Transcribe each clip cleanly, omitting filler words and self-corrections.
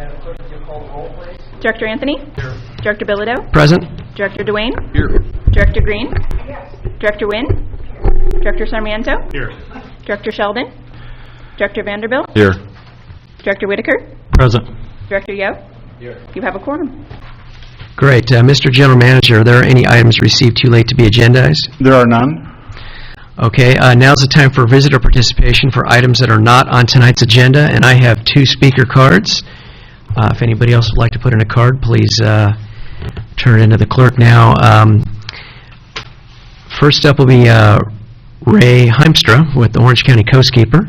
Madam Clerk, would you call the roll, please? Director Anthony? Here. Director Bilodeau? Present. Director Dwayne? Here. Director Green? Yes. Director Wynn? Director Sarmiento? Here. Director Sheldon? Director Vanderbilt? Here. Director Whitaker? Present. Director Yo? Here. You have a quorum. Great. Mr. General Manager, are there any items received too late to be agendized? There are none. Okay, now's the time for visitor participation for items that are not on tonight's agenda, and I have 2 speaker cards. If anybody else would like to put in a card, please turn it into the clerk now. First up will be Ray Heimstra with the Orange County Coastkeeper.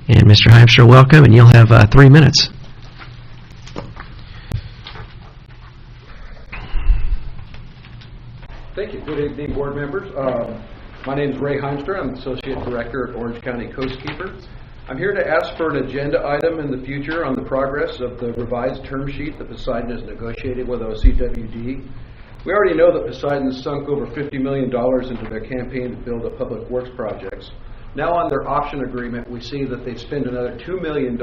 And Mr. Heimstra, welcome, and you'll have 3 minutes. Thank you. Good evening, board members. My name is Ray Heimstra. I'm Associate Director at Orange County Coastkeeper. I'm here to ask for an agenda item in the future on the progress of the revised term sheet that Poseidon has negotiated with Ocwd. We already know that Poseidon has sunk over $50 million into their campaign to build up public works projects. Now on their option agreement, we see that they've spent another $2 million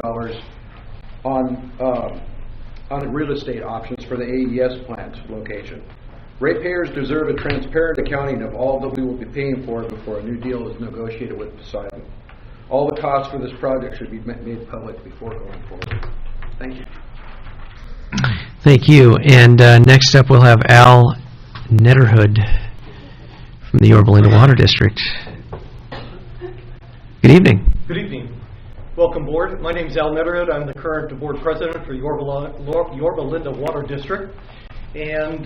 on real estate options for the AES plant location. Ratepayers deserve a transparent accounting of all that we will be paying for before a new deal is negotiated with Poseidon. All the costs for this project should be made public before going forward. Thank you. Thank you. And next up, we'll have Al Netterhood from the Yorba Linda Water District. Good evening. Good evening. Welcome, board. My name is Al Netterhood. I'm the current board president for Yorba Linda Water District. And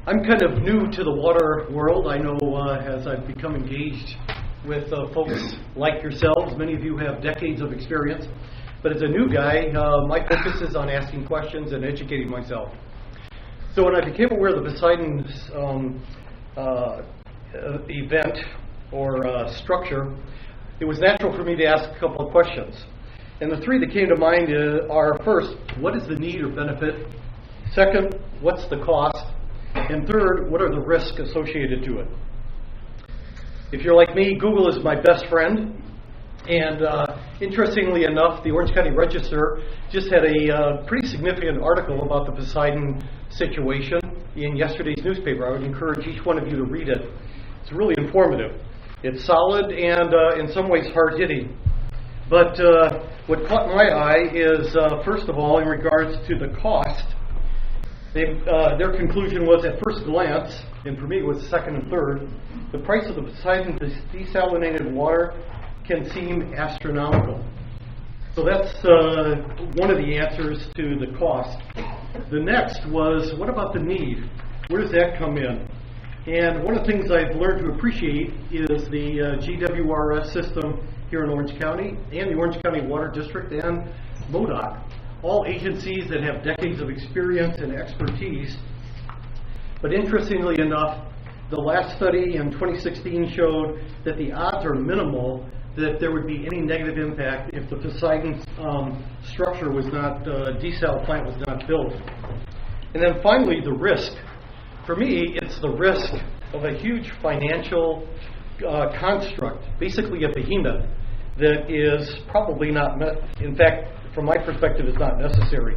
I'm kind of new to the water world. I know as I've become engaged with folks like yourselves, many of you have decades of experience. But as a new guy, my focus is on asking questions and educating myself. So when I became aware of the Poseidon event or structure, it was natural for me to ask a couple of questions. And the 3 that came to mind are, first, what is the need or benefit? Second, what's the cost? And third, what are the risks associated to it? If you're like me, Google is my best friend. And interestingly enough, the Orange County Register just had a pretty significant article about the Poseidon situation in yesterday's newspaper. I would encourage each one of you to read it. It's really informative. It's solid and in some ways hard-hitting. But what caught my eye is, first of all, in regards to the cost, their conclusion was at first glance, and for me it was second and third, the price of the Poseidon desalinated water can seem astronomical. So that's one of the answers to the cost. The next was, what about the need? Where does that come in? And one of the things I've learned to appreciate is the GWRS system here in Orange County and the Orange County Water District and MoDOT. All agencies that have decades of experience and expertise. But interestingly enough, the last study in 2016 showed that the odds are minimal that there would be any negative impact if the Poseidon structure was not, desal plant was not built. And then finally, the risk. For me, it's the risk of a huge financial construct, basically a behemoth that is probably not, in fact, from my perspective, is not necessary.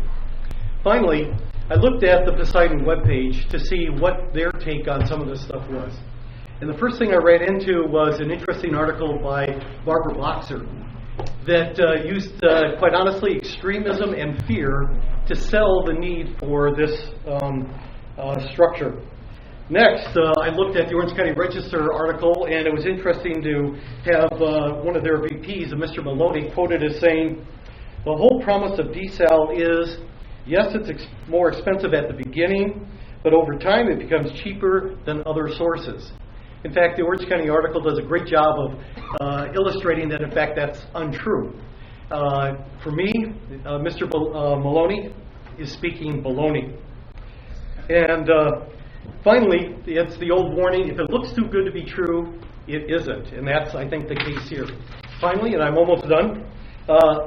Finally, I looked at the Poseidon webpage to see what their take on some of this stuff was. And the first thing I ran into was an interesting article by Barbara Boxer that used, quite honestly, extremism and fear to sell the need for this structure. Next, I looked at the Orange County Register article, and it was interesting to have one of their VPs, Mr. Maloney, quoted as saying, the whole promise of desal is, yes, it's more expensive at the beginning, but over time it becomes cheaper than other sources. In fact, the Orange County article does a great job of illustrating that, in fact, that's untrue. For me, Mr. Maloney is speaking baloney. And finally, it's the old warning, if it looks too good to be true, it isn't. And that's, I think, the case here. Finally, and I'm almost done,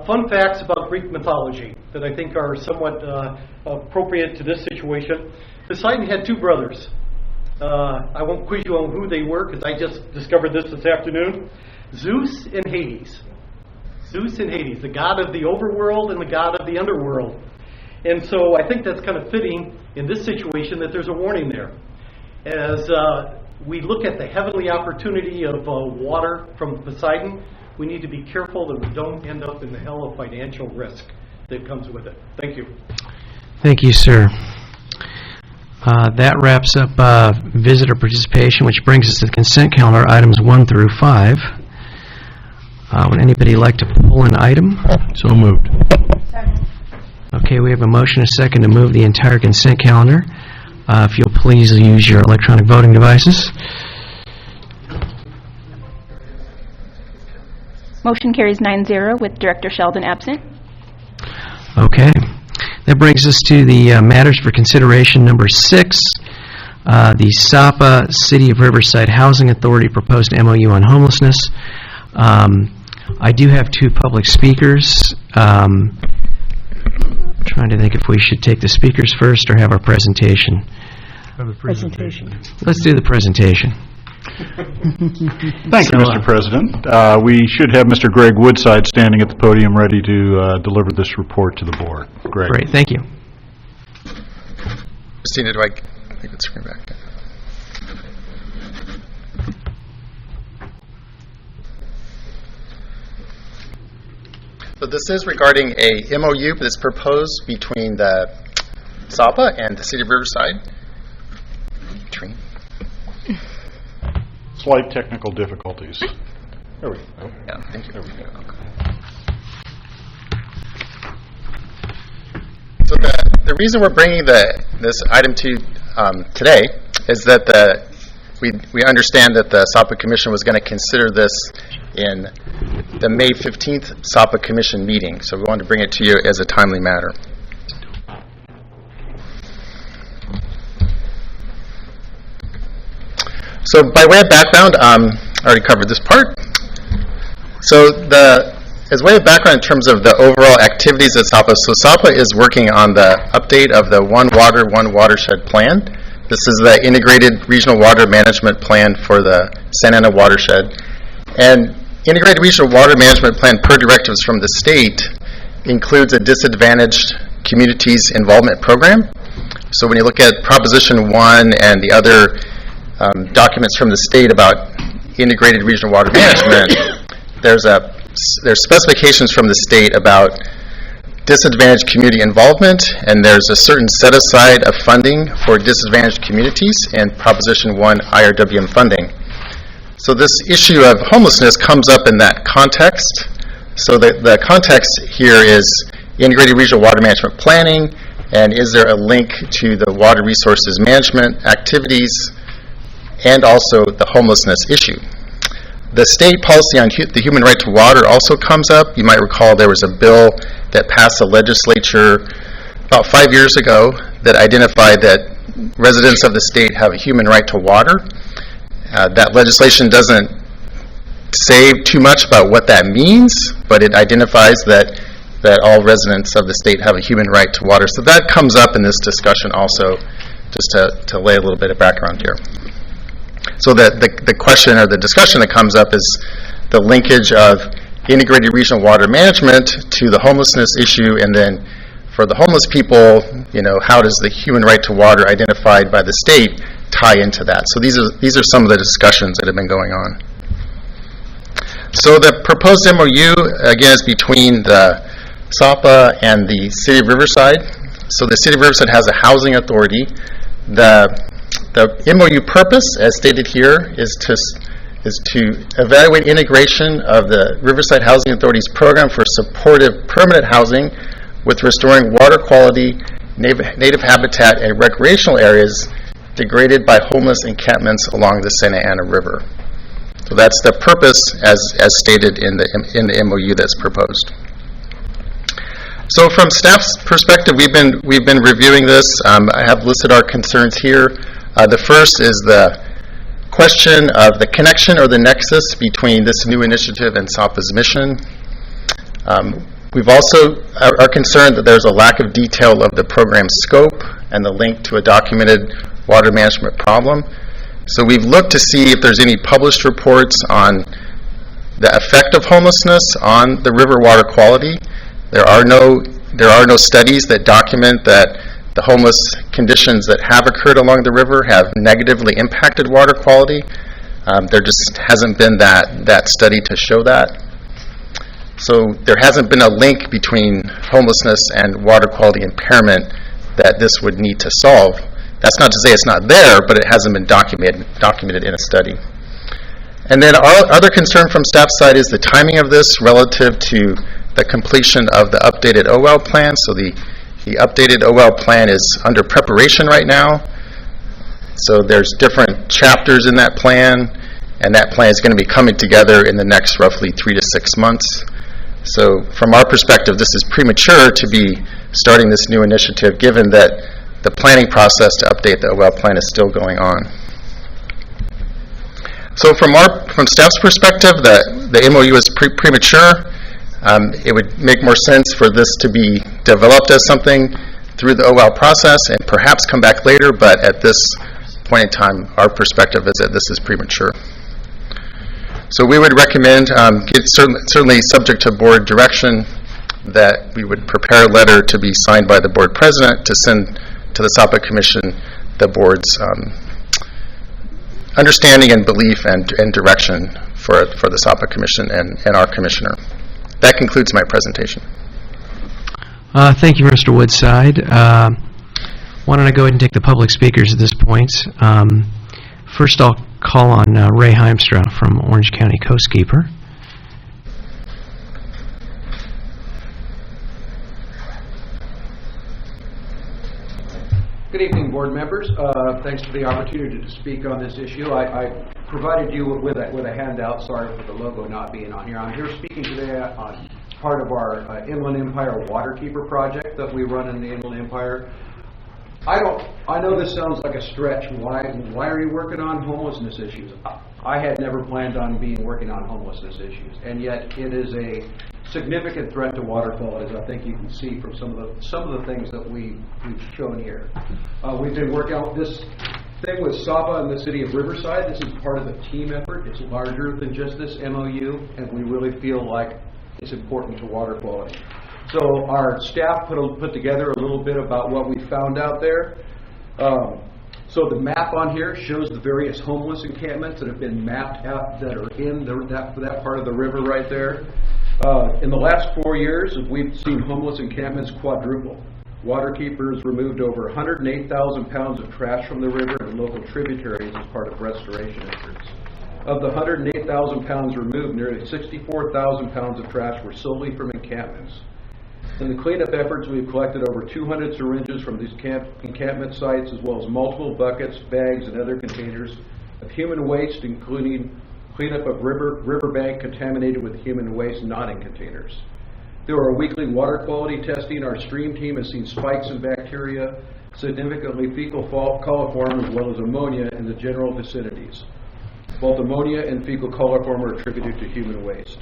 fun facts about Greek mythology that I think are somewhat appropriate to this situation. Poseidon had 2 brothers. I won't quiz you on who they were because I just discovered this afternoon. Zeus and Hades. Zeus and Hades, the god of the overworld and the god of the underworld. And so I think that's kind of fitting in this situation that there's a warning there. As we look at the heavenly opportunity of water from Poseidon, we need to be careful that we don't end up in the hell of financial risk that comes with it. Thank you. Thank you, sir. That wraps up visitor participation, which brings us to the consent calendar, items 1 through 5. Would anybody like to pull an item? So moved. Okay, we have a motion, a second, to move the entire consent calendar. If you'll please use your electronic voting devices. Motion carries 9-0 with Director Sheldon absent. Okay. That brings us to the matters for consideration number 6, the SAPA City of Riverside Housing Authority proposed MOU on homelessness. I do have 2 public speakers. Trying to think if we should take the speakers first or have our presentation. Presentation. Let's do the presentation. Thank you, Mr. President. We should have Mr. Greg Woodside standing at the podium ready to deliver this report to the board. Greg. Great, thank you. Christina, do I take the screen back? So this is regarding a MOU that's proposed between the SAPA and the City of Riverside. Slight technical difficulties. There we go. Yeah, thank you. There we go. So the reason we're bringing this item to today is that we understand that the SAPA Commission was going to consider this in the May 15th SAPA Commission meeting. So we wanted to bring it to you as a timely matter. So by way of background, I already covered this part. So as way of background in terms of the overall activities at SAPA, so SAPA is working on the update of the One Water, One Watershed plan. This is the Integrated Regional Water Management Plan for the Santa Ana watershed. And Integrated Regional Water Management Plan, per directives from the state, includes a disadvantaged communities involvement program. So when you look at Proposition 1 and the other documents from the state about integrated regional water management, there's specifications from the state about disadvantaged community involvement, and there's a certain set aside of funding for disadvantaged communities in Proposition 1 IRWM funding. So this issue of homelessness comes up in that context. So the context here is integrated regional water management planning, and is there a link to the water resources management activities and also the homelessness issue. The state policy on the human right to water also comes up. You might recall there was a bill that passed the legislature about 5 years ago that identified that residents of the state have a human right to water. That legislation doesn't say too much about what that means, but it identifies that all residents of the state have a human right to water. So that comes up in this discussion also, just to lay a little bit of background here. So the question or the discussion that comes up is the linkage of integrated regional water management to the homelessness issue, and then for the homeless people, how does the human right to water identified by the state tie into that? So these are some of the discussions that have been going on. So the proposed MOU, again, is between the SAPA and the City of Riverside. So the City of Riverside has a housing authority. The MOU purpose, as stated here, is to evaluate integration of the Riverside Housing Authority's program for supportive permanent housing with restoring water quality, native habitat, and recreational areas degraded by homeless encampments along the Santa Ana River. So that's the purpose as stated in the MOU that's proposed. So from staff's perspective, we've been reviewing this. I have listed our concerns here. The first is the question of the connection or the nexus between this new initiative and SAPA's mission. We've also are concerned that there's a lack of detail of the program scope and the link to a documented water management problem. So we've looked to see if there's any published reports on the effect of homelessness on the river water quality. There are no There are no studies that document that the homeless conditions that have occurred along the river have negatively impacted water quality. There just hasn't been that study to show that. So there hasn't been a link between homelessness and water quality impairment that this would need to solve. That's not to say it's not there, but it hasn't been documented in a study. And then our other concern from staff side is the timing of this relative to the completion of the updated OL plan. So the updated OL plan is under preparation right now. So there's different chapters in that plan, and that plan is going to be coming together in the next roughly 3 to 6 months. So from our perspective, this is premature to be starting this new initiative, given that the planning process to update the OL plan is still going on. So from staff's perspective, the MOU is premature. It would make more sense for this to be developed as something through the OL process and perhaps come back later, but at this point in time, our perspective is that this is premature. So we would recommend, certainly subject to board direction, that we would prepare a letter to be signed by the board president to send to the SAPA Commission the board's understanding and belief and direction for the SAPA Commission and our commissioner. That concludes my presentation. Thank you, Mr. Woodside. Why don't I go ahead and take the public speakers at this point. First, I'll call on Ray Heimstra from Orange County Coastkeeper. Good evening, board members. Thanks for the opportunity to speak on this issue. I provided you with a handout. Sorry for the logo not being on here. I'm here speaking today on part of our Inland Empire Waterkeeper project that we run in the Inland Empire. I know this sounds like a stretch. Why are you working on homelessness issues? I had never planned on working on homelessness issues, and yet it is a significant threat to water quality, as I think you can see from some of the things that we've shown here. We've been working out this thing with SAPA and the city of Riverside. This is part of the team effort. It's larger than just this MOU, and we really feel like it's important to water quality. So our staff put together a little bit about what we found out there. So the map on here shows the various homeless encampments that have been mapped out that are in that part of the river right there. In the last 4 years, we've seen homeless encampments quadruple. Waterkeepers removed over 108,000 pounds of trash from the river and local tributaries as part of restoration efforts. Of the 108,000 pounds removed, nearly 64,000 pounds of trash were solely from encampments. In the cleanup efforts, we've collected over 200 syringes from these encampment sites, as well as multiple buckets, bags, and other containers of human waste, including cleanup of riverbank contaminated with human waste not in containers. Through our weekly water quality testing, our stream team has seen spikes in bacteria, significantly fecal coliform, as well as ammonia in the general vicinities. Both ammonia and fecal coliform are attributed to human waste.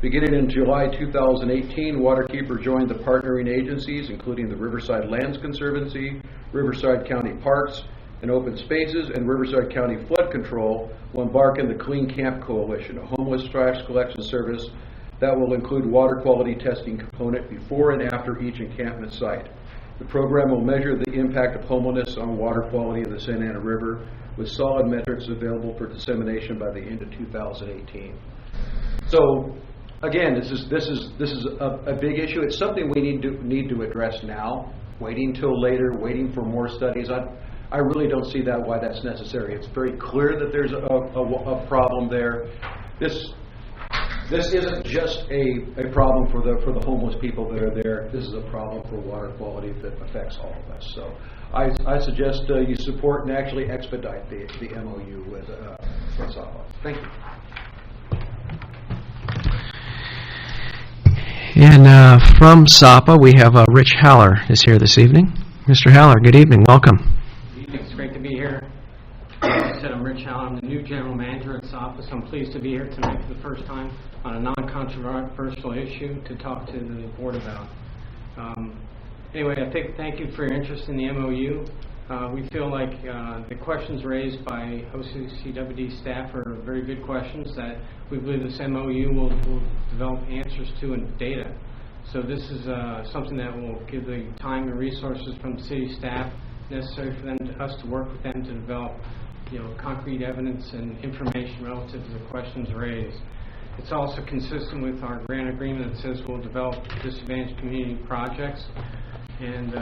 Beginning in July 2018, Waterkeeper joined the partnering agencies, including the Riverside Lands Conservancy, Riverside County Parks and Open Spaces, and Riverside County Flood Control, will embark in the Clean Camp Coalition, a homeless trash collection service that will include water quality testing component before and after each encampment site. The program will measure the impact of homelessness on water quality in the Santa Ana River, with solid metrics available for dissemination by the end of 2018. So, again, this is a big issue. It's something we need to address now. Waiting till later, waiting for more studies, I really don't see why that's necessary. It's very clear that there's a problem there. This isn't just a problem for the homeless people that are there. This is a problem for water quality that affects all of us. So I suggest you support and actually expedite the MOU with SAPA. Thank you. And from SAPA, we have Rich Haller is here this evening. Mr. Haller, good evening. Welcome. Good evening. It's great to be here. Like I said, I'm Rich Haller. I'm the new general manager at SAPA, so I'm pleased to be here tonight for the first time on a non-controversial issue to talk to the board about. Anyway, thank you for your interest in the MOU. We feel like the questions raised by OCWD staff are very good questions that we believe this MOU will develop answers to and data So this is something that will give the time and resources from the city staff necessary for us to work with them to develop, concrete evidence and information relative to the questions raised. It's also consistent with our grant agreement that says we'll develop disadvantaged community projects, and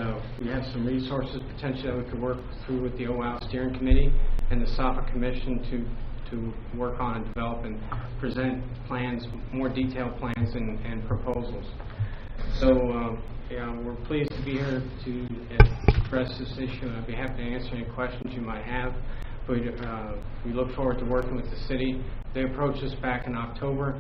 we have some resources potentially that we could work through with the Ocwd Steering Committee and the SAPA Commission to work on and develop and present plans, more detailed plans and proposals. So we're pleased to be here to address this issue, and I'd be happy to answer any questions you might have. We look forward to working with the city. They approached us back in October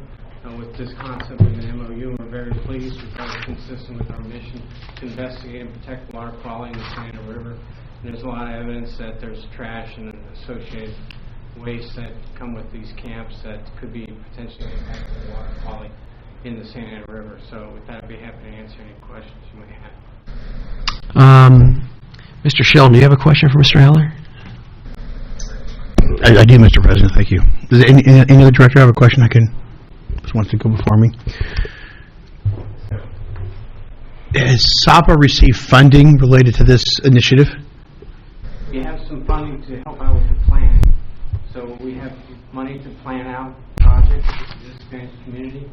with this concept of an MOU, and we're very pleased with how it's consistent with our mission to investigate and protect water quality in the Santa Ana River. And there's a lot of evidence that there's trash and associated waste that come with these camps that could be potentially impacting the water quality in the Santa Ana River. So with that, I'd be happy to answer any questions you may have. Mr. Sheldon, do you have a question for Mr. Heller? I do, Mr. President. Thank you. Does any other director have a question? Just wants to go before me. Has SAPA received funding related to this initiative? We have some funding to help out with the planning. So we have money to plan out projects in this disadvantaged community.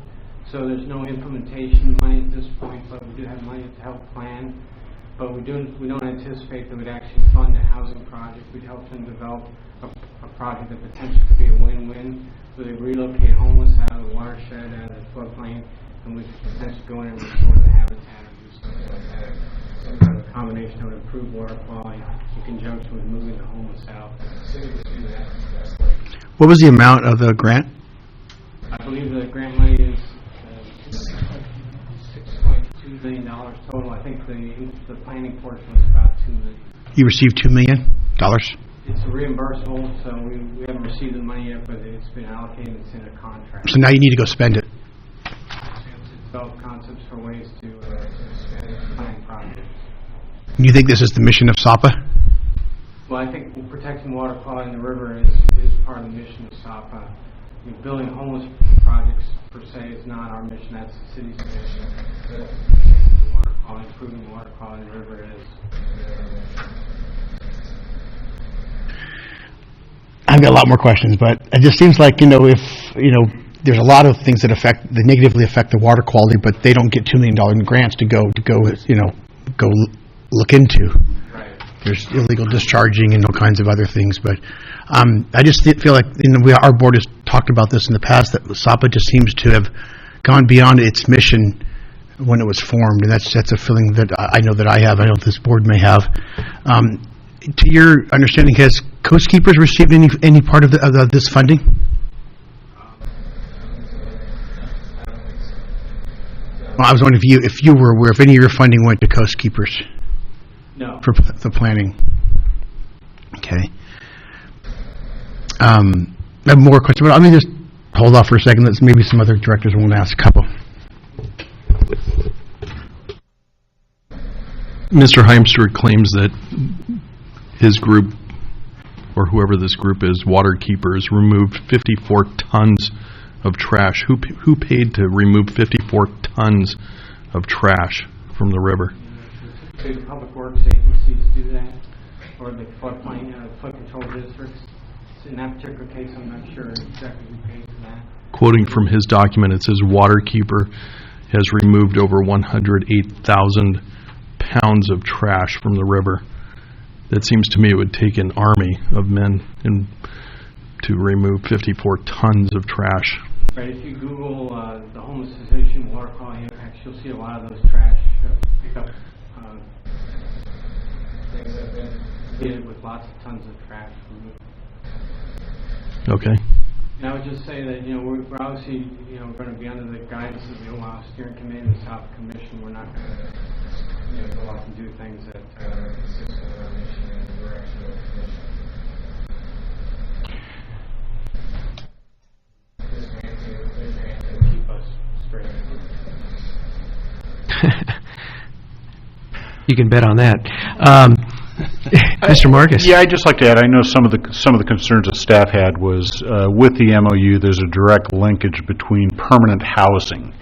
So there's no implementation money at this point, but we do have money to help plan. But we don't anticipate that we'd actually fund a housing project. We'd help them develop a project that potentially could be a win-win, where they relocate homeless out of the watershed, out of the floodplain, and we could potentially go in and restore the habitat or do something like that. Some kind of combination that would improve water quality in conjunction with moving the homeless out. The city would do that. What was the amount of the grant? I believe the grant money is $6.2 million total. I think the planning portion was about $2 million. You received $2 million? It's reimbursable, so we haven't received the money yet, but it's been allocated. It's in a contract. So now you need to go spend it. To develop concepts for ways to plan projects. Do you think this is the mission of SAPA? Well, I think protecting water quality in the river is part of the mission of SAPA. Building homeless projects per se is not our mission. That's the city's mission. Water quality, improving water quality in the river is. I've got a lot more questions, but it just seems like, if, there's a lot of things that negatively affect the water quality, but they don't get $2 million in grants to go look into. Right. There's illegal discharging and all kinds of other things, but I just feel like, our board has talked about this in the past, that SAPA just seems to have gone beyond its mission when it was formed, and that's a feeling that I know that I have. I know this board may have. To your understanding, has Coast Keepers received any part of this funding? Well, I was wondering if you were aware if any of your funding went to Coast Keepers. No. For the planning. Okay. I have more questions, but let me just hold off for a second. Let's maybe some other directors want to ask a couple. Mr. Heimster claims that his group, or whoever this group is, Water Keepers, removed 54 tons of trash. Who paid to remove 54 tons of trash from the river? The public works agencies do that, or the floodplain, flood control districts. In that particular case, I'm not sure exactly who paid for that. Quoting from his document, it says Waterkeeper has removed over 108,000 pounds of trash from the river. That seems to me it would take an army of men to remove 54 tons of trash. Right, if you Google the homeless position, water quality impacts, you'll see a lot of those trash pickup things that have been completed with lots of tons of trash removed. Okay. And I would just say that, we're obviously, going to be under the guidance of the Ocwd Steering Committee and the South Commission. We're not going to, go out and do things that are consistent with our mission and the direction of the commission. This grant to keep us straight. You can bet on that. Mr. Marcus. Yeah, I'd just like to add, I know some of the concerns that staff had was with the MOU, there's a direct linkage between permanent housing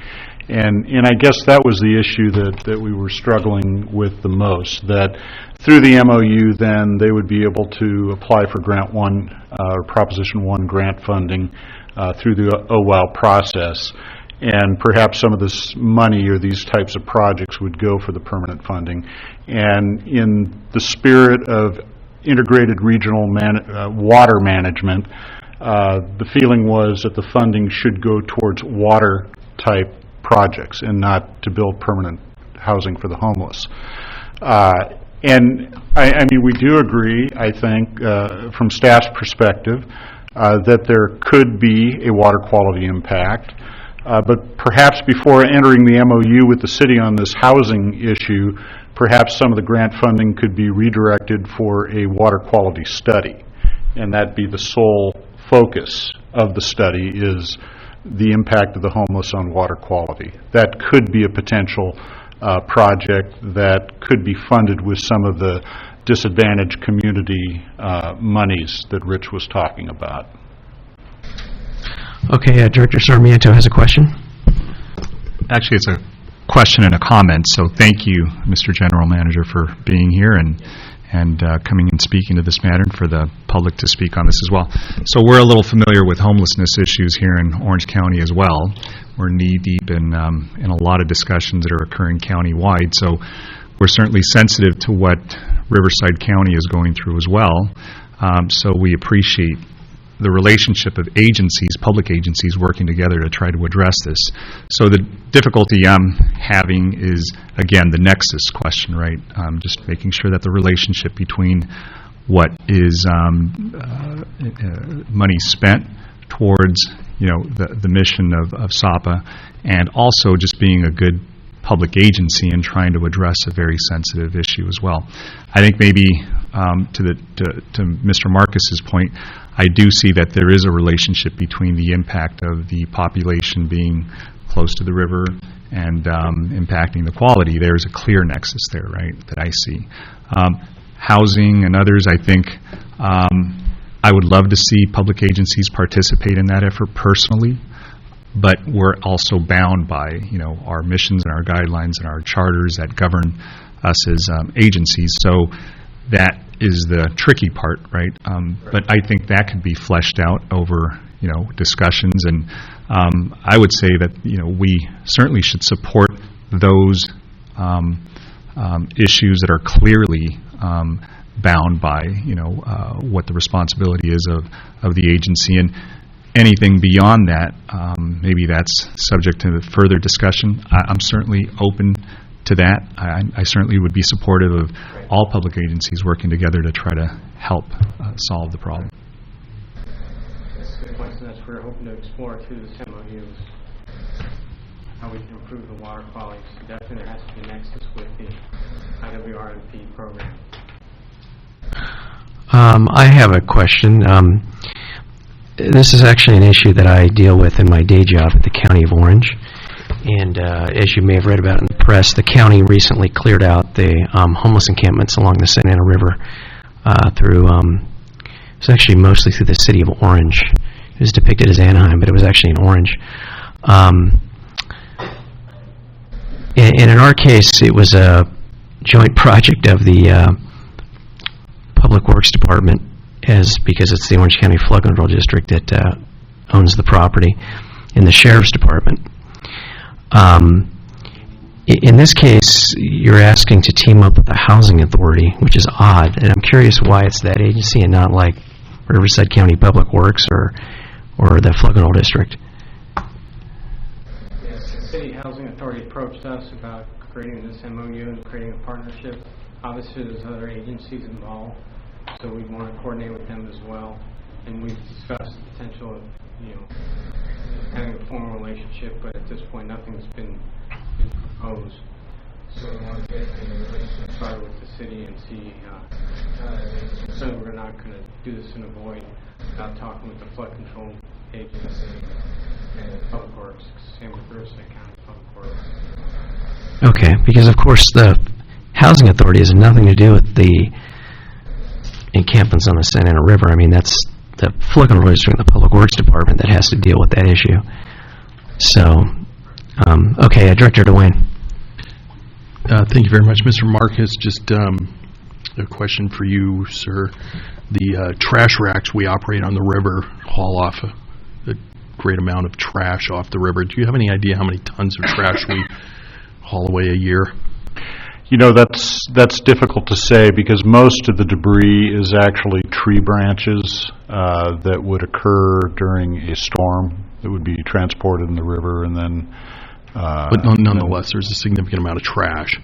And I guess that was the issue that we were struggling with the most, that through the MOU then they would be able to apply for Grant 1 or Proposition 1 grant funding through the OWOW process, and perhaps some of this money or these types of projects would go for the permanent funding. And in the spirit of integrated regional water management, the feeling was that the funding should go towards water type projects and not to build permanent housing for the homeless. And I mean, we do agree, I think, from staff's perspective, that there could be a water quality impact. But perhaps before entering the MOU with the city on this housing issue, perhaps some of the grant funding could be redirected for a water quality study. And that be the sole focus of the study, is the impact of the homeless on water quality. That could be a potential project that could be funded with some of the disadvantaged community monies that Rich was talking about. Okay, Director Sarmiento has a question. Actually, it's a question and a comment, so thank you, Mr. General Manager, for being here and coming and speaking to this matter, and for the public to speak on this as well. So we're a little familiar with homelessness issues here in Orange County as well. We're knee-deep in a lot of discussions that are occurring county-wide, so we're certainly sensitive to what Riverside County is going through as well. So we appreciate the relationship of agencies, public agencies, working together to try to address this. So the difficulty I'm having is, again, the nexus question, right? Just making sure that the relationship between what is money spent towards, you know, the mission of SAPA, and also just being a good public agency and trying to address a very sensitive issue as well. I think maybe to Mr. Marcus's point, I do see that there is a relationship between the impact of the population being close to the river and impacting the quality. There's a clear nexus there, right, that I see. Housing and others, I think I would love to see public agencies participate in that effort personally, but we're also bound by, you know, our missions and our guidelines and our charters that govern us as agencies. So that is the tricky part, right? But I think that could be fleshed out over, you know, discussions, and I would say that, you know, we certainly should support those issues that are clearly bound by, you know, what the responsibility is of the agency, and anything beyond that, maybe that's subject to further discussion. I'm certainly open to that. I certainly would be supportive of all public agencies working together to try to help solve the problem. That's a good point, so that's what we're hoping to explore through this MOU, how we can improve the water quality. So definitely there has to be a nexus with the IWRMP program. I have a question. This is actually an issue that I deal with in my day job at the County of Orange. And as you may have read about in the press, the county recently cleared out the homeless encampments along the Santa Ana River through, it was actually mostly through the city of Orange. It was depicted as Anaheim, but it was actually in Orange. And in our case, it was a joint project of the Public Works Department, because it's the Orange County Flood Control District that owns the property, and the Sheriff's Department. In this case, you're asking to team up with the Housing Authority, which is odd, and I'm curious why it's that agency and not like Riverside County Public Works or the Flood Control District. Yes, the City Housing Authority approached us about creating this MOU and creating a partnership. Obviously, there's other agencies involved, so we want to coordinate with them as well. And we've discussed the potential of, you know, having a formal relationship, but at this point, nothing's been proposed. So we want to get in a relationship started with the city and see. So we're not going to do this in a void without talking with the flood control agency and Public Works, same with Riverside County Public Works. Okay, because of course the Housing Authority has nothing to do with the encampments on the Santa Ana River. I mean, that's the Flood Control District and the Public Works Department that has to deal with that issue. So Okay, Director DeWayne. Thank you very much, Mr. Marcus. Just a question for you, sir. The trash racks we operate on the river haul off a great amount of trash off the river. Do you have any idea how many tons of trash we haul away a year? You know, that's difficult to say because most of the debris is actually tree branches that would occur during a storm that would be transported in the river and then... but nonetheless, there's a significant amount of trash.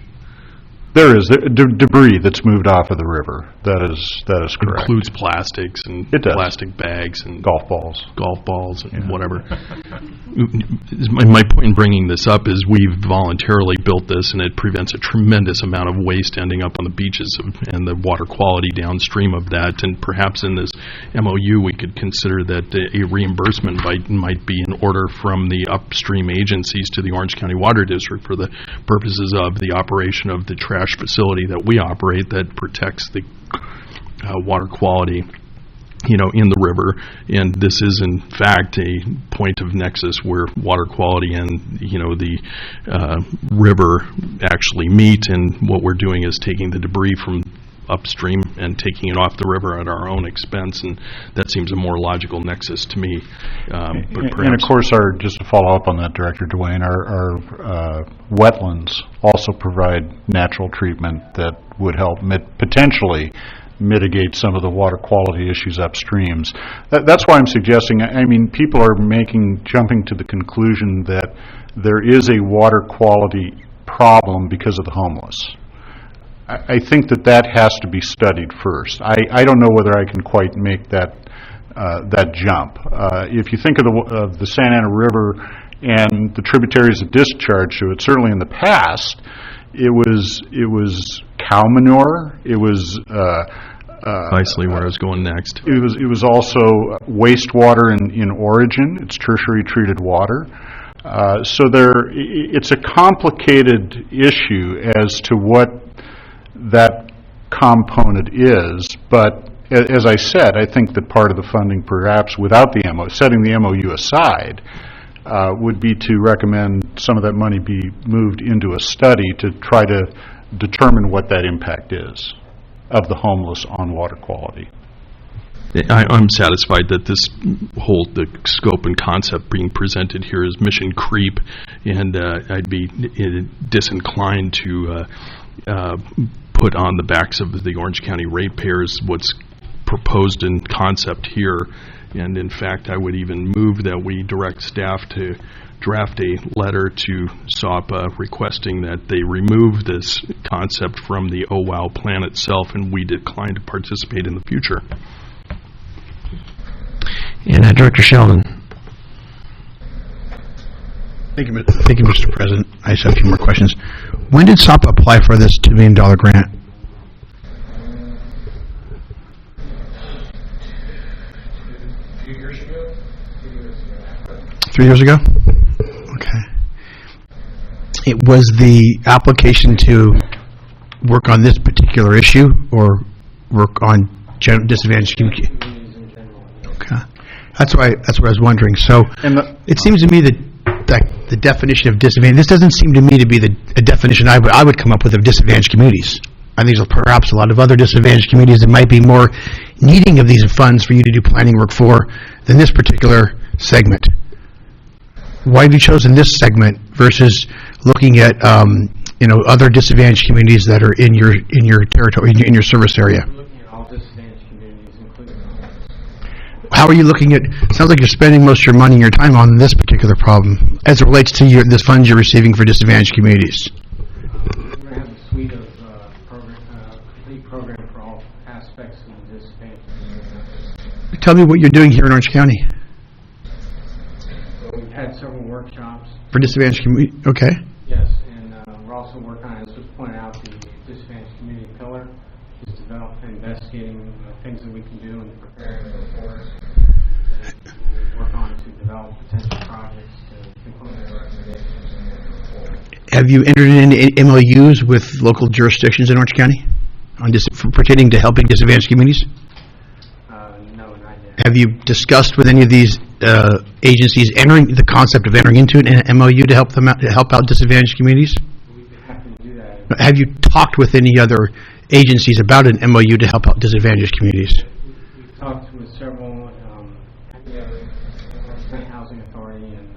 There is debris that's moved off of the river. That is correct. It includes plastics and plastic bags and golf balls and whatever. My point in bringing this up is we've voluntarily built this, and it prevents a tremendous amount of waste ending up on the beaches and the water quality downstream of that. And perhaps in this MOU, we could consider that a reimbursement might be in order from the upstream agencies to the Orange County Water District for the purposes of the operation of the trash facility that we operate that protects the water quality, in the river. And this is in fact a point of nexus where water quality and the river actually meet, and what we're doing is taking the debris from upstream and taking it off the river at our own expense, and that seems a more logical nexus to me. And of course, just to follow up on that, Director DeWayne, our wetlands also provide natural treatment that would help potentially mitigate some of the water quality issues upstreams. That's why I'm suggesting, people are jumping to the conclusion that there is a water quality problem because of the homeless. I think that has to be studied first. I don't know whether I can quite make that jump. If you think of the Santa Ana River and the tributaries that discharge to it, certainly in the past, it was cow manure. It was precisely where I was going next. It was also wastewater in origin. It's tertiary treated water. So it's a complicated issue as to what that component is, but as I said, I think that part of the funding, perhaps without the setting the MOU aside, would be to recommend some of that money be moved into a study to try to determine what that impact is of the homeless on water quality. I'm satisfied that the scope and concept being presented here is mission creep, and I'd be disinclined to put on the backs of the Orange County ratepayers what's proposed in concept here. And in fact, I would even move that we direct staff to draft a letter to SAPA requesting that they remove this concept from the OWOW plan itself, and we decline to participate in the future. And Director Sheldon. Thank you, Mr. President. I just have a few more questions. When did SAPA apply for this $2 million grant? 3 years ago? Okay. It was the application to work on this particular issue or work on disadvantaged communities? Okay. That's what I was wondering. So it seems to me that the definition of disadvantaged, this doesn't seem to me to be a definition I would come up with of disadvantaged communities. I think there's perhaps a lot of other disadvantaged communities that might be more needing of these funds for you to do planning work for than this particular segment. Why have you chosen this segment versus looking at other disadvantaged communities that are in your territory, in your service area? We're looking at all disadvantaged communities, including How are you looking at? It sounds like you're spending most of your money and your time on this particular problem as it relates to the funds you're receiving for disadvantaged communities. We're going to have a suite of complete program for all aspects of the disadvantaged communities. Tell me what you're doing here in Orange County. We've had several workshops. For disadvantaged community, okay. Yes, and we're also working on, as was pointed out, the disadvantaged community pillar is investigating things that we can do and preparing a report that we work on to develop potential projects to implement the recommendations in the report. Have you entered into MOUs with local jurisdictions in Orange County pertaining to helping disadvantaged communities? No, not yet. Have you discussed with any of these agencies entering the concept of entering into an MOU to help them out, to help out disadvantaged communities? We'd be happy to do that. Have you talked with any other agencies about an MOU to help out disadvantaged communities? We've talked with several, State Housing Authority, and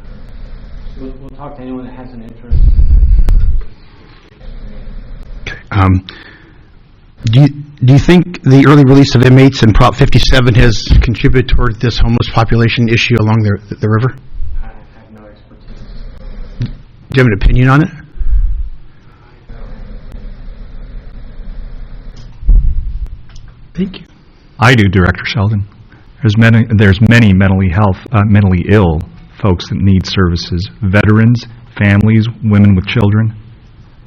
we'll talk to anyone that has an interest. Do you think the early release of inmates in Prop 57 has contributed toward this homeless population issue along the river? I have no expertise. Do you have an opinion on it? Thank you. I do, Director Sheldon. There's many mentally ill folks that need services, veterans, families, women with children.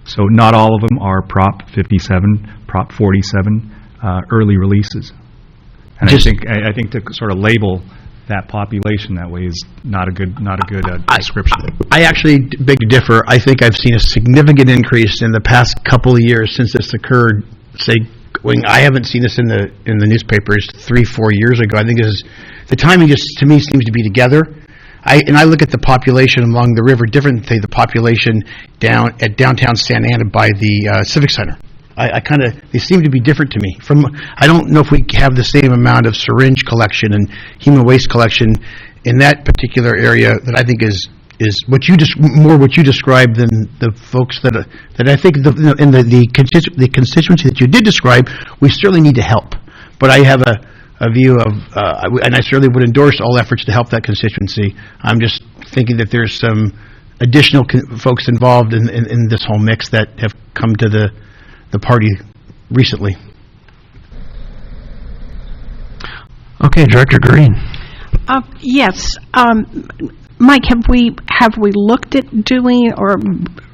So not all of them are Prop 57, Prop 47 early releases. And I think to sort of label that population that way is not a good description. I actually beg to differ. I think I've seen a significant increase in the past couple of years since this occurred. I haven't seen this in the newspapers 3-4 years ago. I think this is the timing. Just to me seems to be together. I look at the population along the river different than the population down at downtown Santa Ana by the Civic Center. They seem to be different to me. I don't know if we have the same amount of syringe collection and human waste collection in that particular area that I think is what you described than the folks that I think in the constituency that you did describe. We certainly need to help, but I have a view of, and I certainly would endorse all efforts to help that constituency. I'm just thinking that there's some additional folks involved in this whole mix that have come to the party recently. Okay, Director Green. Yes. Mike, have we looked at doing, or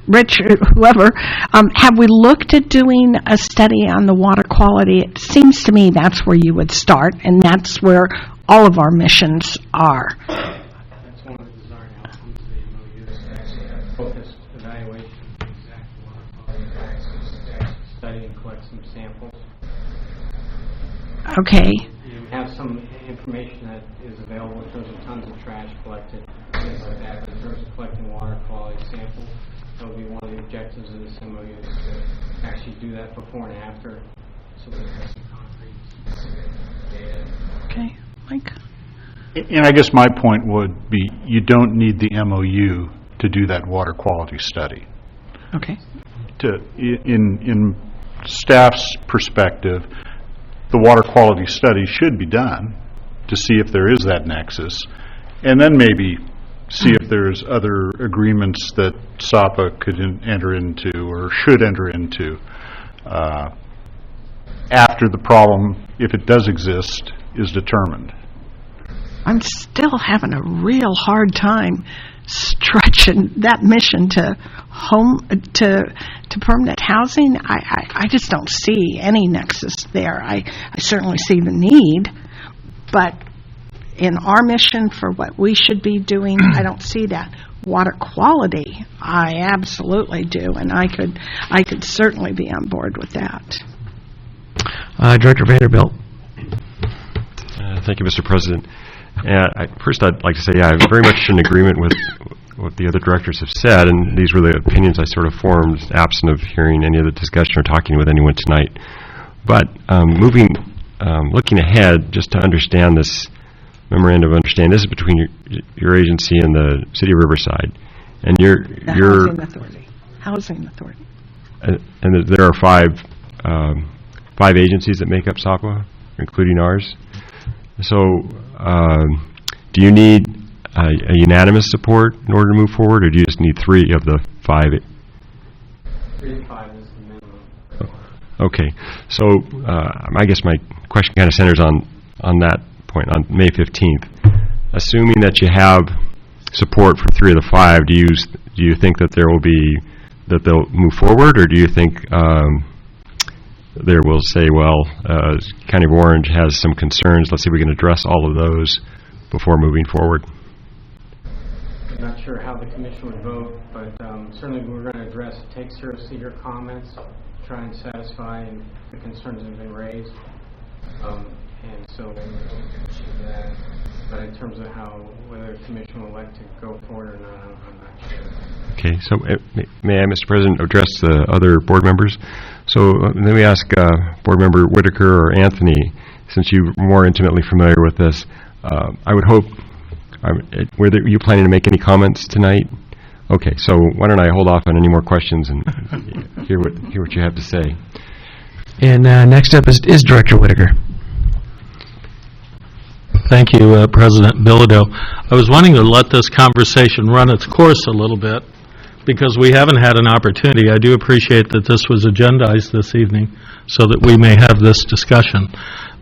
Rich, or whoever, have we looked at doing a study on the water quality? It seems to me that's where you would start, and that's where all of our missions are. That's one of the design outcomes of the MOU, is to actually have focused evaluation of the exact water quality impacts, to study and collect some samples. Okay. You have some information that is available in terms of tons of trash collected, things like that. But in terms of collecting water quality samples, that would be one of the objectives of this MOU, is to actually do that before and after, so we have some concrete specific data. Okay, Mike. And I guess my point would be, you don't need the MOU to do that water quality study. Okay. In staff's perspective, the water quality study should be done to see if there is that nexus, and then maybe see if there's other agreements that SAPA could enter into or should enter into after the problem, if it does exist, is determined. I'm still having a real hard time stretching that mission to permanent housing. I just don't see any nexus there. I certainly see the need, but in our mission for what we should be doing, I don't see that. Water quality, I absolutely do, and I could certainly be on board with that. Director Vanderbilt. Thank you, Mr. President. First, I'd like to say, I'm very much in agreement with what the other directors have said, and these were the opinions I sort of formed absent of hearing any of the discussion or talking with anyone tonight. But looking ahead, just to understand this memorandum of understanding, this is between your agency and the City of Riverside, and your Housing Authority. And there are five agencies that make up SAPA, including ours. So, do you need a unanimous support in order to move forward, or do you just need 3 of the 5? 3 to 5 is the minimum. Okay. So, I guess my question kind of centers on that point, on May 15th. Assuming that you have support for 3 of the 5, do you think that they'll move forward, or do you think there will say, well, County of Orange has some concerns, let's see if we can address all of those before moving forward? I'm not sure how the commission would vote, but certainly we're going to take seriously your comments, try and satisfy the concerns that have been raised. And so we'll achieve that. but in terms of whether the commission will like to go forward or not, I'm not sure. Okay, so may I, Mr. President, address the other board members? So let me ask Board Member Whitaker or Anthony, since you're more intimately familiar with this, I would hope, were you planning to make any comments tonight? Okay, so why don't I hold off on any more questions and hear what you have to say. And next up is Director Whitaker. Thank you, President Bilodeau. I was wanting to let this conversation run its course a little bit because we haven't had an opportunity. I do appreciate that this was agendized this evening so that we may have this discussion.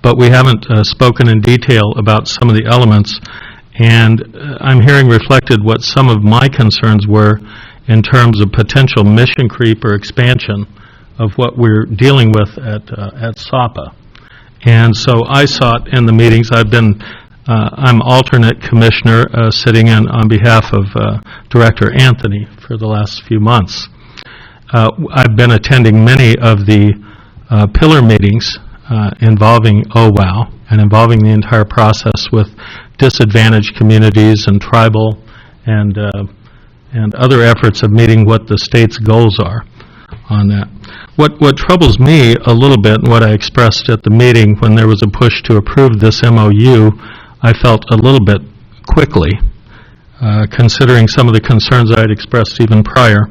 But we haven't spoken in detail about some of the elements, and I'm hearing reflected what some of my concerns were in terms of potential mission creep or expansion of what we're dealing with at SAPA. And so I sought in the meetings, I'm alternate commissioner sitting in on behalf of Director Anthony for the last few months. I've been attending many of the pillar meetings involving OWOW and involving the entire process with disadvantaged communities and tribal and other efforts of meeting what the state's goals are on that. What troubles me a little bit, and what I expressed at the meeting when there was a push to approve this MOU, I felt a little bit quickly, considering some of the concerns I had expressed even prior.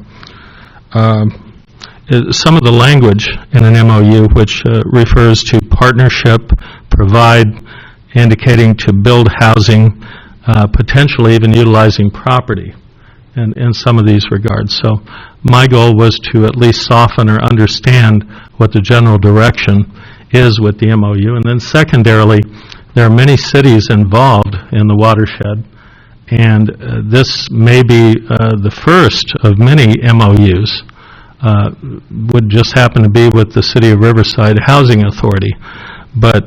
Some of the language in an MOU which refers to partnership, provide, indicating to build housing, potentially even utilizing property in some of these regards. So my goal was to at least soften or understand what the general direction is with the MOU. And then secondarily, there are many cities involved in the watershed, and this may be the first of many MOUs. Would just happen to be with the City of Riverside Housing Authority. But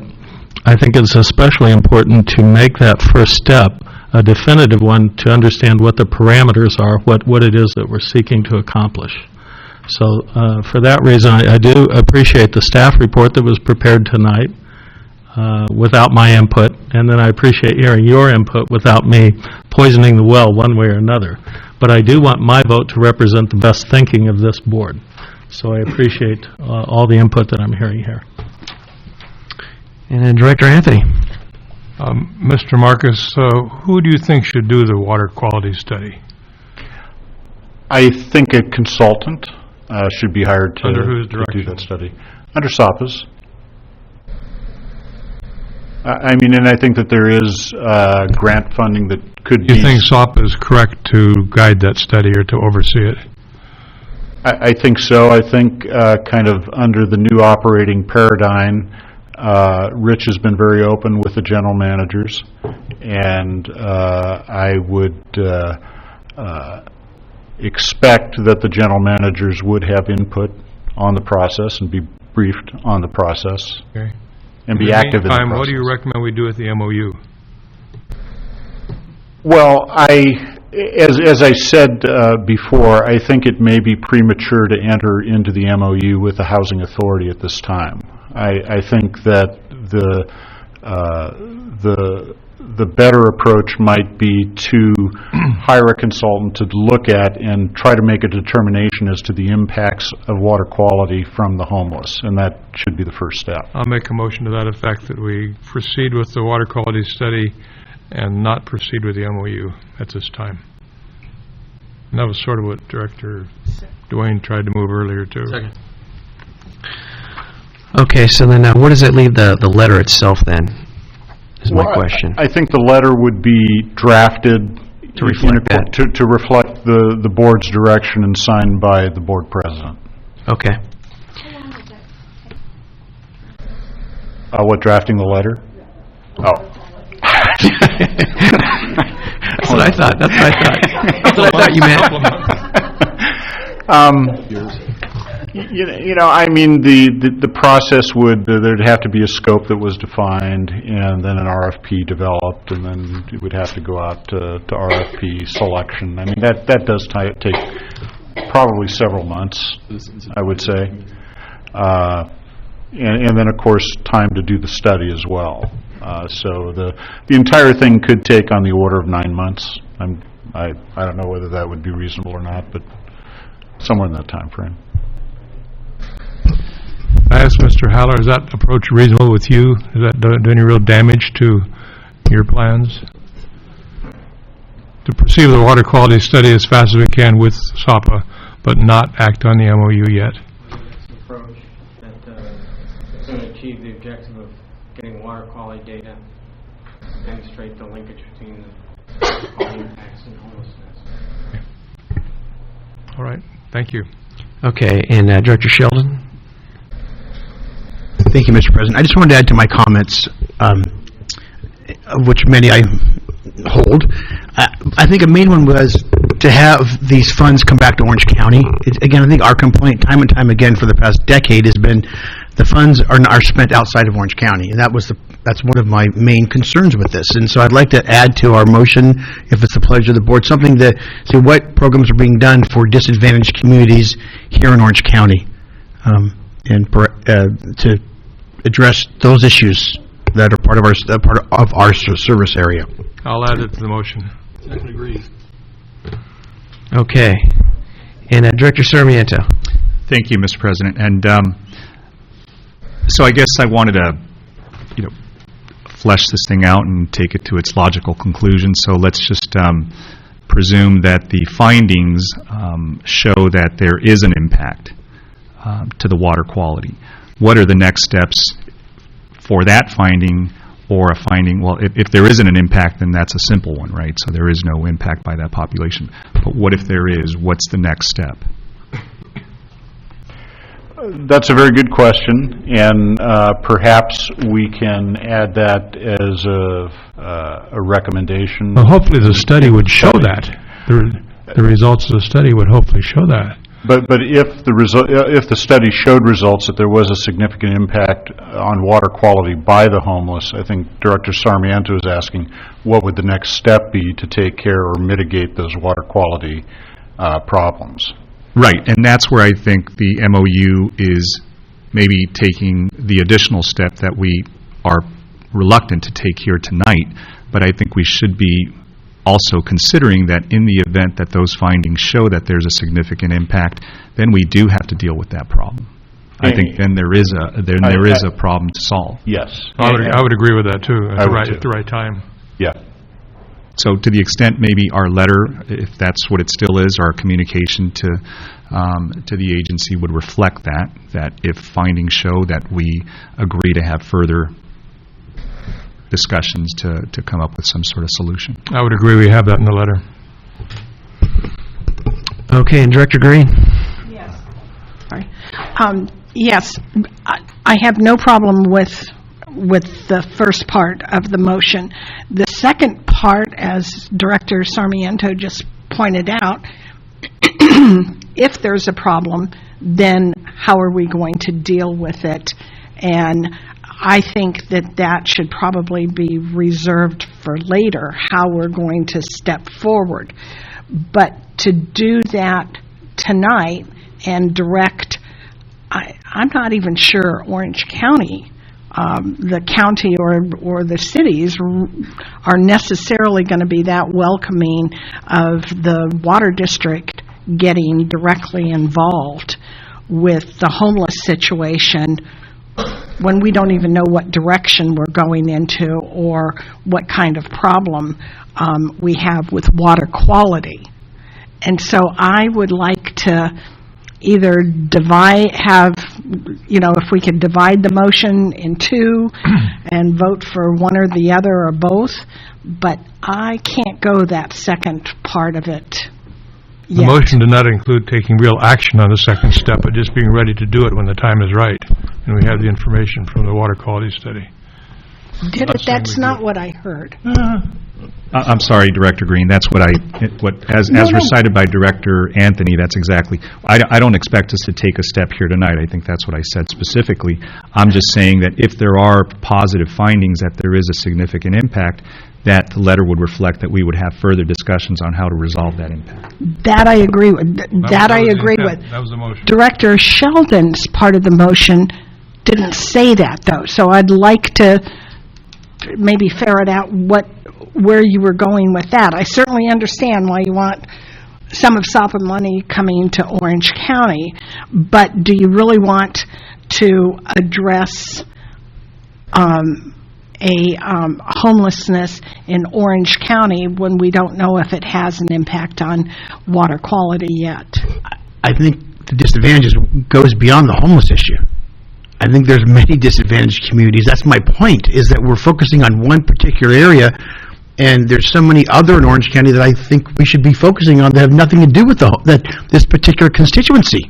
I think it's especially important to make that first step a definitive one to understand what the parameters are, what it is that we're seeking to accomplish. So for that reason, I do appreciate the staff report that was prepared tonight without my input, and then I appreciate hearing your input without me poisoning the well one way or another. But I do want my vote to represent the best thinking of this board. So I appreciate all the input that I'm hearing here. And then Director Anthony. Mr. Marcus, who do you think should do the water quality study? I think a consultant should be hired to, Under whose to direction? do that study. Under SAPA's. I mean, and I think that there is grant funding that could be... Do you think SAPA is correct to guide that study or to oversee it? I think so. I think kind of under the new operating paradigm, Rich has been very open with the general managers, and I would expect that the general managers would have input on the process and be briefed on the process. Okay. And be active in the process. What do you recommend we do with the MOU? Well, as I said before, I think it may be premature to enter into the MOU with the Housing Authority at this time. I think that the better approach might be to hire a consultant to look at and try to make a determination as to the impacts of water quality from the homeless, and that should be the first step. I'll make a motion to that effect that we proceed with the water quality study and not proceed with the MOU at this time. And that was sort of what Director Dwayne tried to move earlier too. Second. Okay, so then where does it leave the letter itself then, is my question. I think the letter would be drafted To reflect that. to reflect the board's direction and signed by the board president. Okay. What, drafting the letter? Oh. That's what I thought. That's what I thought. That's what I thought you meant. You know, I mean, the process would, there'd have to be a scope that was defined, and then an RFP developed, and then it would have to go out to RFP selection. I mean, that does take probably several months, I would say. And then, of course, time to do the study as well. So the entire thing could take on the order of 9 months. I don't know whether that would be reasonable or not, but somewhere in that time frame. I asked Mr. Haller, is that approach reasonable with you? Does that do any real damage to your plans? To proceed with the water quality study as fast as we can with SAPA, but not act on the MOU yet? It's an approach that is going to achieve the objective of getting water quality data, demonstrate the linkage between the quality impacts and homelessness. All right, thank you. Okay, and Director Sheldon? Thank you, Mr. President. I just wanted to add to my comments, of which many I hold. I think a main one was to have these funds come back to Orange County. Again, I think our complaint time and time again for the past decade has been the funds are spent outside of Orange County, and that's one of my main concerns with this. And so I'd like to add to our motion, if it's the pleasure of the board, something to see what programs are being done for disadvantaged communities here in Orange County, and to address those issues that are part of our service area. I'll add it to the motion. Second agrees. Okay. And Director Sarmiento? Thank you, Mr. President. And so I guess I wanted to, flesh this thing out and take it to its logical conclusion. So let's just presume that the findings show that there is an impact to the water quality. What are the next steps for that finding, or a finding? Well, if there isn't an impact, then that's a simple one, right? So there is no impact by that population. But what if there is? What's the next step? That's a very good question, and perhaps we can add that as a recommendation. Well, hopefully the study would show that. The results of the study would hopefully show that. But if the study showed results that there was a significant impact on water quality by the homeless, I think Director Sarmiento is asking, what would the next step be to take care or mitigate those water quality problems? Right, and that's where I think the MOU is maybe taking the additional step that we are reluctant to take here tonight, but I think we should be also considering that in the event that those findings show that there's a significant impact, then we do have to deal with that problem. I think then there is a problem to solve. Yes. I would agree with that too, at the right time. Yeah. So to the extent maybe our letter, if that's what it still is, our communication to the agency would reflect that if findings show that we agree to have further discussions to come up with some sort of solution. I would agree we have that in the letter. Okay, and Director Green? Yes. Sorry. Yes, I have no problem with the first part of the motion. The second part, as Director Sarmiento just pointed out, if there's a problem, then how are we going to deal with it? And I think that should probably be reserved for later, how we're going to step forward. But to do that tonight and direct, I'm not even sure Orange County, the county or the cities are necessarily going to be that welcoming of the water district getting directly involved with the homeless situation when we don't even know what direction we're going into or what kind of problem we have with water quality. And so I would like to either if we could divide the motion in two and vote for one or the other or both, but I can't go that second part of it yet. The motion did not include taking real action on the second step, but just being ready to do it when the time is right, and we have the information from the water quality study. Did it? That's not what I heard. I'm sorry, Director Green. That's as recited by Director Anthony, that's exactly. I don't expect us to take a step here tonight. I think that's what I said specifically. I'm just saying that if there are positive findings that there is a significant impact, that the letter would reflect that we would have further discussions on how to resolve that impact. That I agree with. That I agree with. That was the motion. Director Sheldon's part of the motion didn't say that, though. So I'd like to maybe ferret out where you were going with that. I certainly understand why you want some of SAPA money coming to Orange County, but do you really want to address homelessness in Orange County when we don't know if it has an impact on water quality yet? I think the disadvantage goes beyond the homeless issue. I think there's many disadvantaged communities. That's my point, is that we're focusing on one particular area, and there's so many other in Orange County that I think we should be focusing on that have nothing to do with this particular constituency.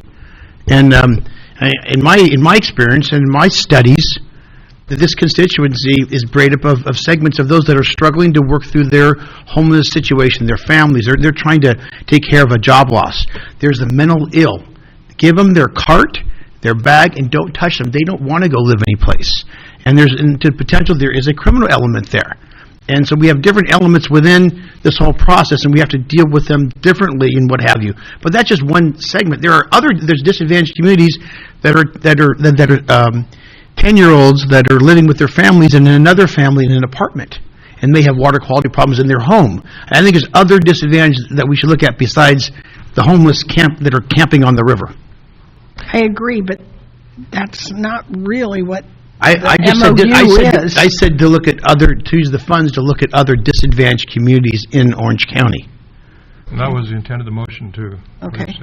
And in my experience and in my studies, that this constituency is made up of segments of those that are struggling to work through their homeless situation, their families. They're trying to take care of a job loss. There's the mental ill. Give them their cart, their bag, and don't touch them. They don't want to go live anyplace. And to potential, there is a criminal element there. And so we have different elements within this whole process, and we have to deal with them differently and what have you. But that's just one segment. There's disadvantaged communities that are 10-year-olds that are living with their families and in another family in an apartment, and may have water quality problems in their home. And I think there's other disadvantages that we should look at besides the homeless that are camping on the river. I agree, but that's not really what I said to look at to use the funds to look at other disadvantaged communities in Orange County. And that was the intent of the motion, too. Okay.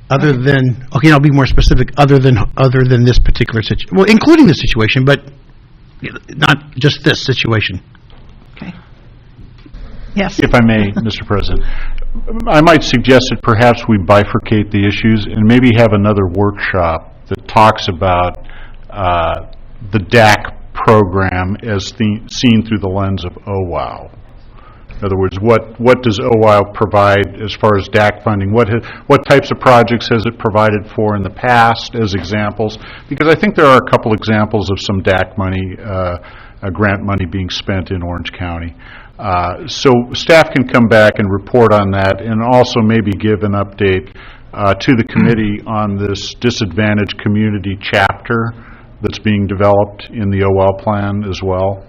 Other than, I'll be more specific, other than this particular situation, well, including this situation, but not just this situation. Okay. Yes. If I may, Mr. President, I might suggest that perhaps we bifurcate the issues and maybe have another workshop that talks about the DAC program as seen through the lens of OWOW. In other words, what does OWOW provide as far as DAC funding? What types of projects has it provided for in the past as examples? Because I think there are a couple examples of some DAC money, grant money being spent in Orange County. So staff can come back and report on that, and also maybe give an update to the committee on this disadvantaged community chapter that's being developed in the OWOW plan as well,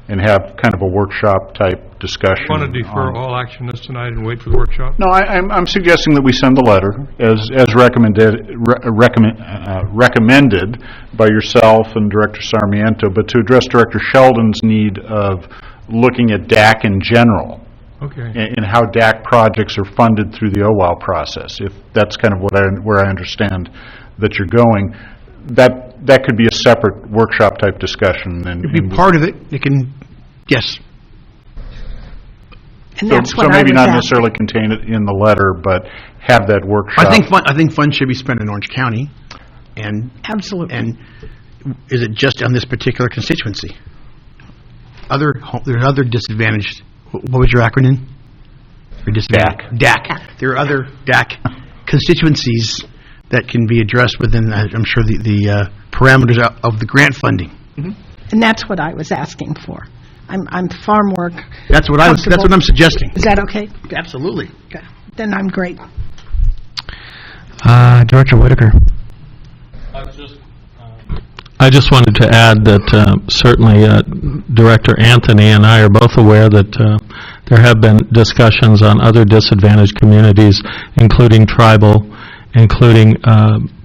and have kind of a workshop type discussion. You want to defer all action this tonight and wait for the workshop? No, I'm suggesting that we send a letter as recommended by yourself and Director Sarmiento, but to address Director Sheldon's need of looking at DAC in general. Okay. And how DAC projects are funded through the OWOW process. If that's kind of where I understand that you're going, that could be a separate workshop type discussion. It'd be part of it. It can, yes. And that's what so maybe not asking. necessarily contain it in the letter, but have that workshop. I think funds should be spent in Orange County, and absolutely. And is it just on this particular constituency? There's other disadvantaged. What was your acronym? DAC. DAC. There are other DAC constituencies that can be addressed within, I'm sure, the parameters of the grant funding. Mm-hmm. And that's what I was asking for. I'm far more. That's what I'm suggesting. Is that okay? Absolutely. Okay. Then I'm great. Director Whitaker. I just wanted to add that certainly Director Anthony and I are both aware that there have been discussions on other disadvantaged communities, including tribal, including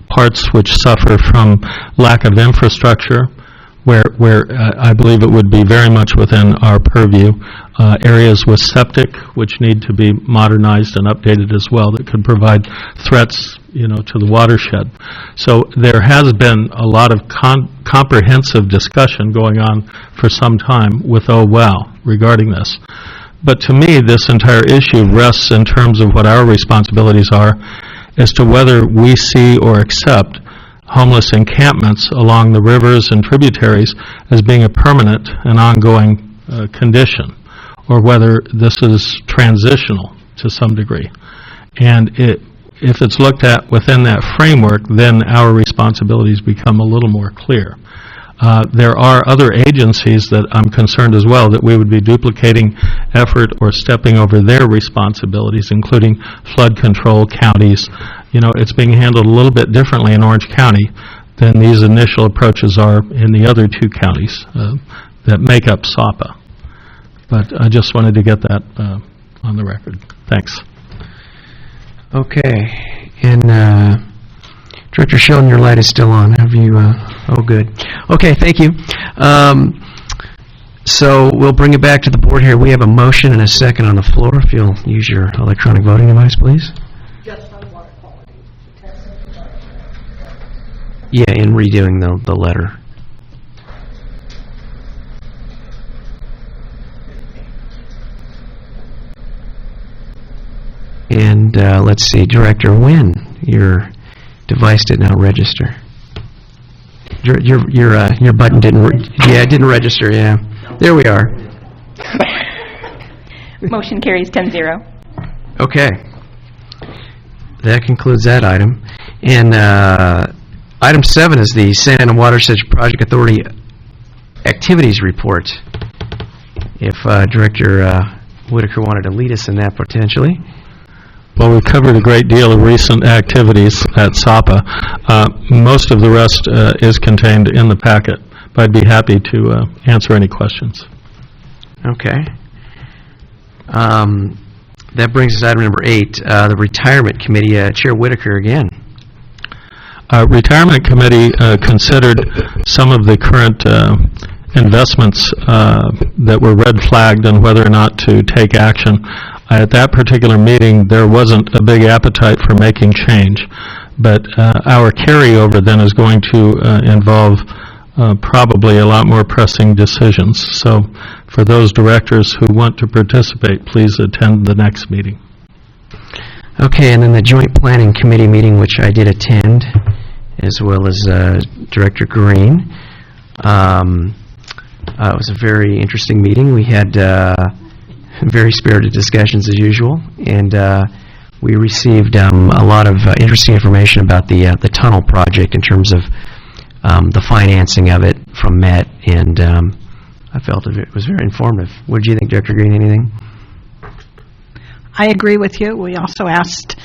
parts which suffer from lack of infrastructure, where I believe it would be very much within our purview. Areas with septic, which need to be modernized and updated as well, that could provide threats, to the watershed. So there has been a lot of comprehensive discussion going on for some time with OWOW regarding this. But to me, this entire issue rests in terms of what our responsibilities are as to whether we see or accept homeless encampments along the rivers and tributaries as being a permanent and ongoing condition, or whether this is transitional to some degree. And if it's looked at within that framework, then our responsibilities become a little more clear. There are other agencies that I'm concerned as well that we would be duplicating effort or stepping over their responsibilities, including flood control counties. It's being handled a little bit differently in Orange County than these initial approaches are in the other two counties that make up SAPA. But I just wanted to get that on the record. Thanks. Okay. And Director Sheldon, your light is still on. Have you? Oh, good. Okay, thank you. So we'll bring it back to the board here. We have a motion and a second on the floor. If you'll use your electronic voting device, please. Just on water quality. Yeah, in redoing the letter. And let's see, Director Nguyen, your device did not register. Your button didn't. It didn't register. Yeah, there we are. Motion carries 10-0. Okay, that concludes that item. And item 7 is the Santa Ana Watershed Project Authority activities report. If Director Whitaker wanted to lead us in that potentially. Well, we've covered a great deal of recent activities at SAPA. Most of the rest is contained in the packet, but I'd be happy to answer any questions. Okay. That brings us to item number 8, the Retirement Committee. Chair Whitaker again. Retirement Committee considered some of the current investments that were red flagged and whether or not to take action. At that particular meeting, there wasn't a big appetite for making change, but our carryover then is going to involve probably a lot more pressing decisions. So for those directors who want to participate, please attend the next meeting. Okay, and then the Joint Planning Committee meeting, which I did attend, as well as Director Green. It was a very interesting meeting. We had very spirited discussions as usual, and we received a lot of interesting information about the tunnel project in terms of the financing of it from Met, and I felt it was very informative. What did you think, Director Green? Anything? I agree with you. We also asked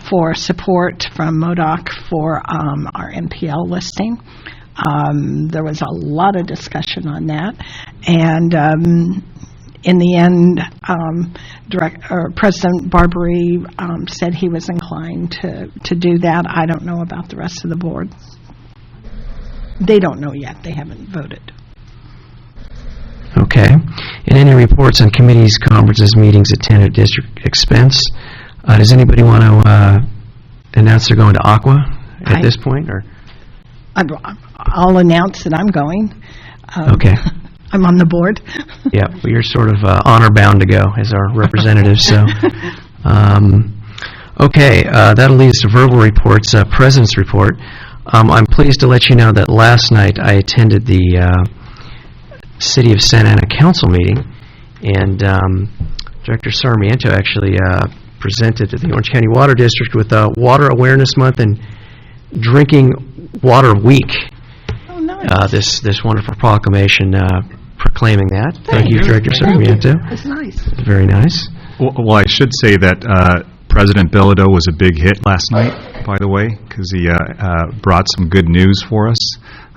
for support from MODOC for our MPL listing. There was a lot of discussion on that, and in the end, President Barbary said he was inclined to do that. I don't know about the rest of the board. They don't know yet. They haven't voted. Okay. And any reports on committees, conferences, meetings attended at district expense? Does anybody want to announce they're going to Ocwd at this point? Or I'll announce that I'm going. Okay. I'm on the board. Yeah, well, you're sort of honor bound to go as our representative. So, okay, that'll lead us to verbal reports. President's report. I'm pleased to let you know that last night I attended the City of Santa Ana Council meeting, and Director Sarmiento actually presented to the Orange County Water District with Water Awareness Month and Drinking Water Week. Oh, nice. This wonderful proclamation proclaiming that. Thank you, Director Sarmiento. That's nice. Very nice. Well, I should say that President Bilodeau was a big hit last night, by the way, because he brought some good news for us.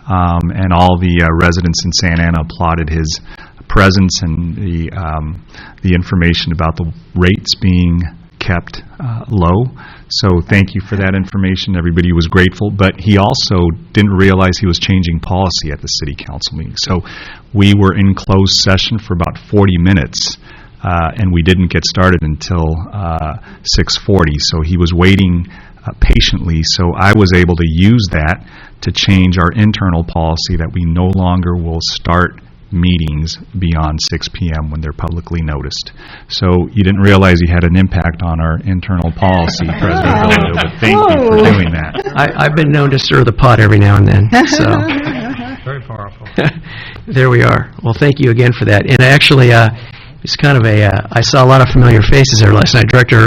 And all the residents in Santa Ana applauded his presence and the information about the rates being kept low. So thank you for that information. Everybody was grateful. But he also didn't realize he was changing policy at the City Council meeting. So we were in closed session for about 40 minutes, and we didn't get started until 6:40. So he was waiting patiently. So I was able to use that to change our internal policy that we no longer will start meetings beyond 6 p.m. when they're publicly noticed. So you didn't realize he had an impact on our internal policy, President Bilodeau, but thank you for doing that. I've been known to stir the pot every now and then. So Very powerful. there we are. Well, thank you again for that. And actually, it's kind of I saw a lot of familiar faces there last night. Director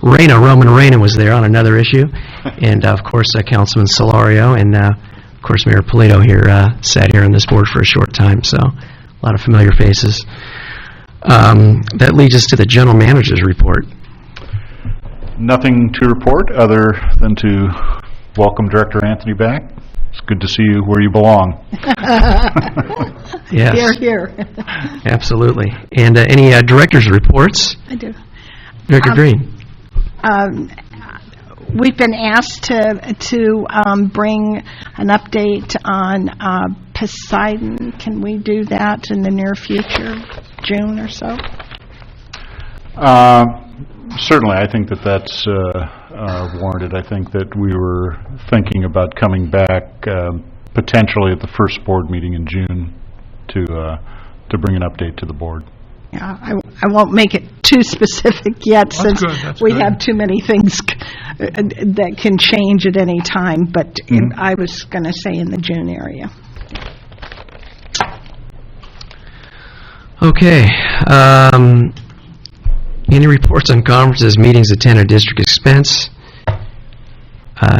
Roman Reyna was there on another issue, and of course Councilman Solario, and of course Mayor Polito here sat here on this board for a short time, so a lot of familiar faces. That leads us to the General Manager's report. Nothing to report other than to welcome Director Anthony back. It's good to see you where you belong. Yes. Here, here. Absolutely. And any director's reports? I do. Director Green? We've been asked to bring an update on Poseidon. Can we do that in the near future, June or so? Certainly, I think that's warranted. I think that we were thinking about coming back potentially at the first board meeting in June to bring an update to the board. Yeah, I won't make it too specific yet since we have too many things that can change at any time, but I was going to say in the June area. Okay. Any reports on conferences, meetings attended, district expense?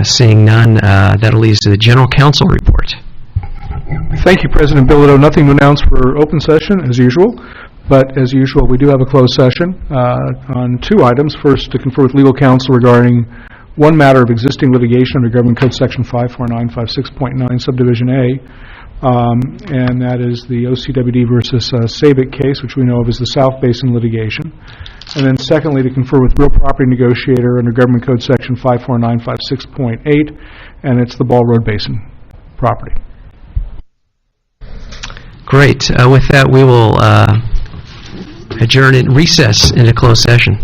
Seeing none, that'll lead us to the general counsel report. Thank you, President Bilodeau. Nothing to announce for open session, as usual. But as usual, we do have a closed session on two items. First, to confer with legal counsel regarding one matter of existing litigation under Government Code Section 54956.9, Subdivision A, and that is the OCWD versus Sabic case, which we know of as the South Basin litigation. And then secondly, to confer with real property negotiator under Government Code Section 54956.8, and it's the Ball Road Basin property. Great. With that, we will adjourn and recess into closed session.